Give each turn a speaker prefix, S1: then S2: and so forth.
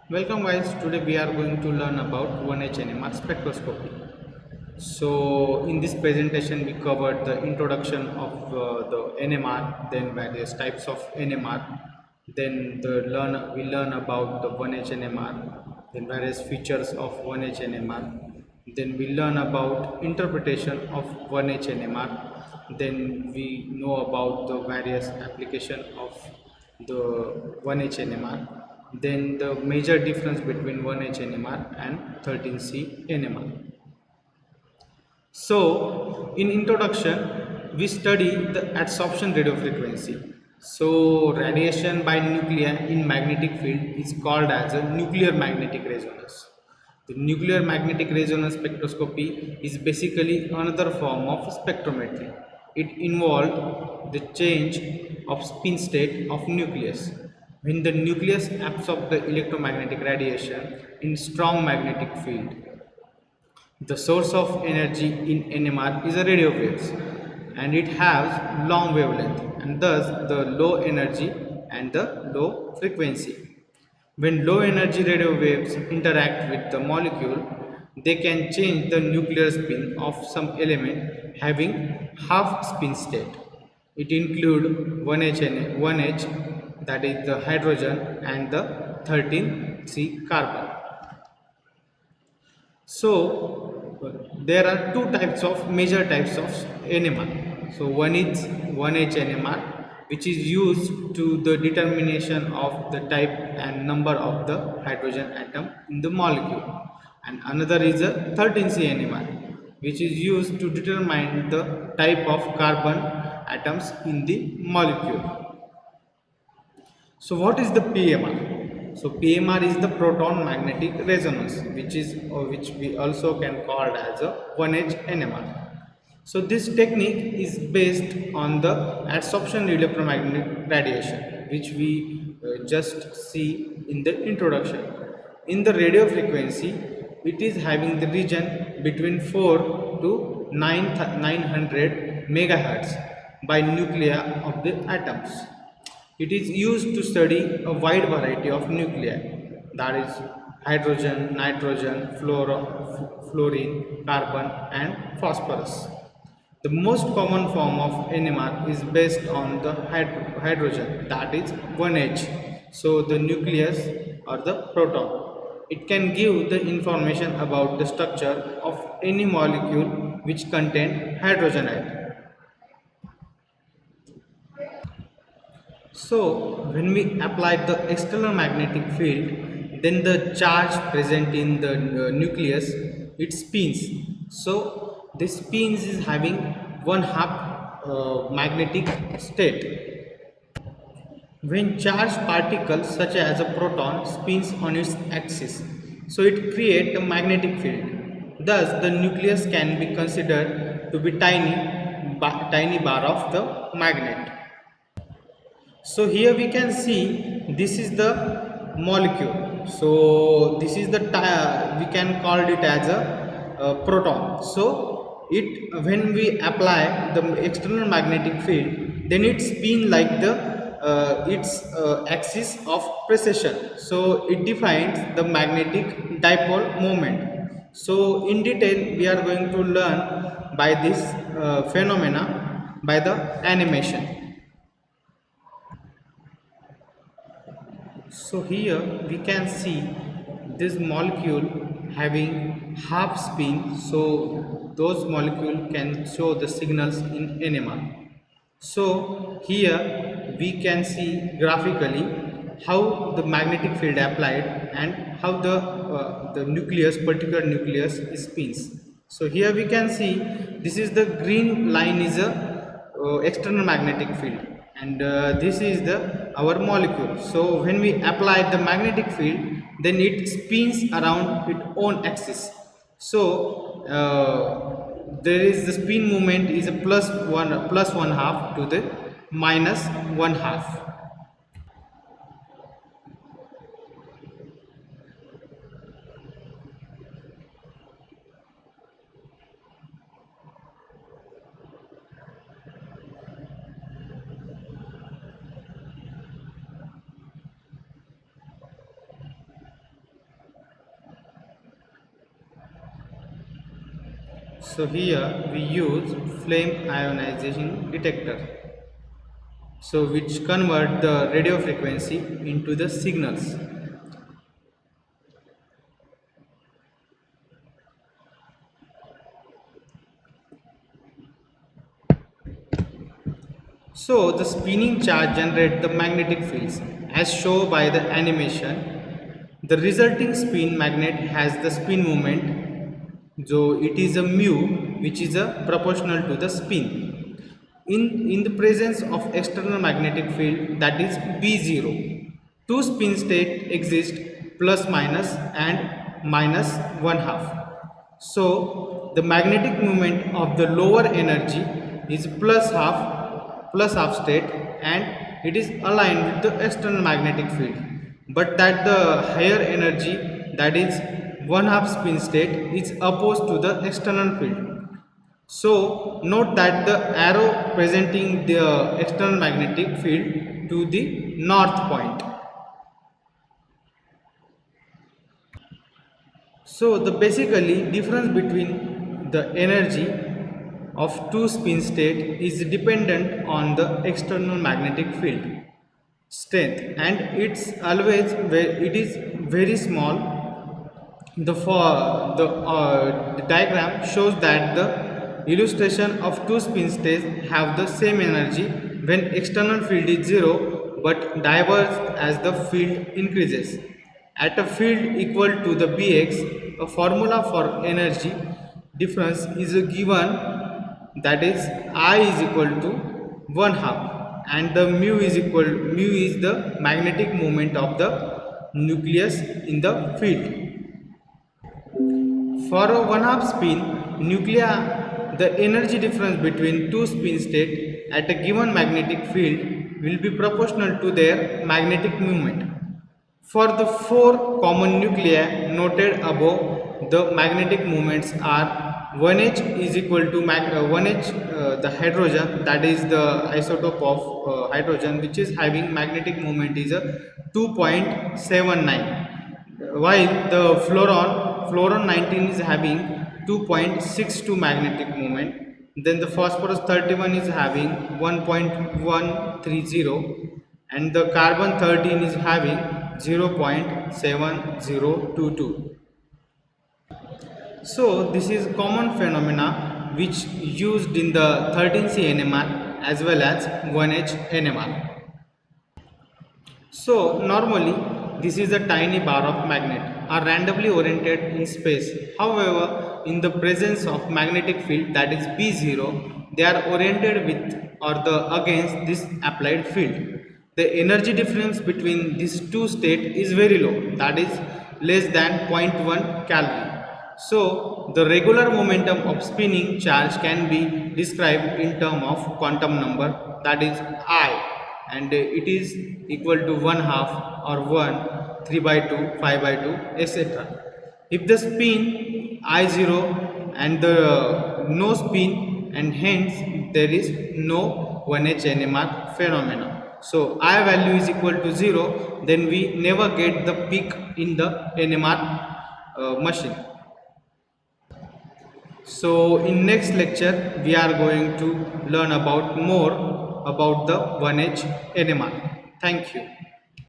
S1: Welcome guys, today we are going to learn about 1H NMR spectroscopy. So in this presentation we covered the introduction of the NMR, then various types of NMR, then we learn about the 1H NMR, then various features of 1H NMR, then we learn about interpretation of 1H NMR, then we know about the various application of the 1H NMR, then the major difference between 1H NMR and 13C NMR. So, in introduction, we study the absorption radio frequency. So, radiation by nuclei in magnetic field is called as a nuclear magnetic resonance. The nuclear magnetic resonance spectroscopy is basically another form of spectrometry. It involved the change of spin state of nucleus. When the nucleus absorbs the electromagnetic radiation in strong magnetic field, the source of energy in NMR is a radio waves and it has long wavelength and thus the low energy and the low frequency. When low energy radio waves interact with the molecule, they can change the nuclear spin of some element having half spin state. It includes 1H, that is the hydrogen and the 13C carbon. So there are two types of major types of NMR. So one is 1H NMR, which is used to the determination of the type and number of the hydrogen atom in the molecule, and another is a 13C NMR, which is used to determine the type of carbon atoms in the molecule. So what is the PMR? So PMR is the proton magnetic resonance, which we also can call as a 1H NMR. So this technique is based on the absorption electromagnetic radiation, which we just see in the introduction. In the radio frequency, it is having the region between 4 to 900 megahertz by nuclei of the atoms. It is used to study a wide variety of nuclei, that is hydrogen, nitrogen, fluorine, carbon and phosphorus. The most common form of NMR is based on the hydrogen, that is 1H. So the nucleus or the proton. It can give the information about the structure of any molecule which contain hydrogen atom. So, when we apply the external magnetic field, then the charge present in the nucleus, it spins. So, this spins is having one half magnetic state. When charged particles such as a proton spins on its axis, so it creates a magnetic field. Thus, the nucleus can be considered to be tiny bar of the magnet. So here we can see this is the molecule. So this is the we can call it as a proton. So it when we apply the external magnetic field, then it spin like the its axis of precession. So it defines the magnetic dipole moment. So in detail we are going to learn by this phenomena by the animation. So here we can see this molecule having half spin, so those molecule can show the signals in NMR. So here we can see graphically how the magnetic field applied and how the nucleus, particular nucleus spins. So here we can see this is the green line is a external magnetic field, and this is the our molecule. So when we apply the magnetic field, then it spins around its own axis. So there is the spin movement is a plus one half to the minus one half. So here we use flame ionization detector, so which convert the radio frequency into the signals. So the spinning charge generates the magnetic fields as shown by the animation. The resulting spin magnet has the spin moment, so it is a mu which is a proportional to the spin. In the presence of external magnetic field, that is B0, two spin states exist, plus minus and minus one half. So the magnetic moment of the lower energy is plus half state, and it is aligned with the external magnetic field, but that the higher energy, that is one half spin state, is opposed to the external field. So note that the arrow presenting the external magnetic field to the north point. So the basically difference between the energy of two spin state is dependent on the external magnetic field strength, and it is very small. The diagram shows that the illustration of two spin states have the same energy when external field is 0 but diverge as the field increases. At a field equal to the Bx, a formula for energy difference is given, that is I is equal to 1 half, and the mu is the magnetic moment of the nucleus in the field. For a one half spin nuclei, the energy difference between two spin states at a given magnetic field will be proportional to their magnetic moment. For the four common nuclei noted above, the magnetic moments are 1h is equal to 1h, the hydrogen, that is the isotope of hydrogen, which is having magnetic moment is a 2.79, while the fluorine 19 is having 2.62 magnetic moment. Then the phosphorus 31 is having 1.130, and the carbon 13 is having 0.7022. So this is common phenomena which used in the 13C NMR as well as 1H NMR. So normally this is a tiny bar of magnet are randomly oriented in space. However, in the presence of magnetic field, that is B0, they are oriented with or the against this applied field. The energy difference between these two states is very low, that is less than 0.1 calorie. So the regular momentum of spinning charge can be described in terms of quantum number, that is I, and it is equal to 1 half or 1, 3 by 2, 5 by 2, etc. If the spin I0 and the no spin, and hence there is no 1H NMR phenomena. So I value is equal to 0, then we never get the peak in the NMR machine. So in next lecture we are going to learn about more about the 1H NMR. Thank you.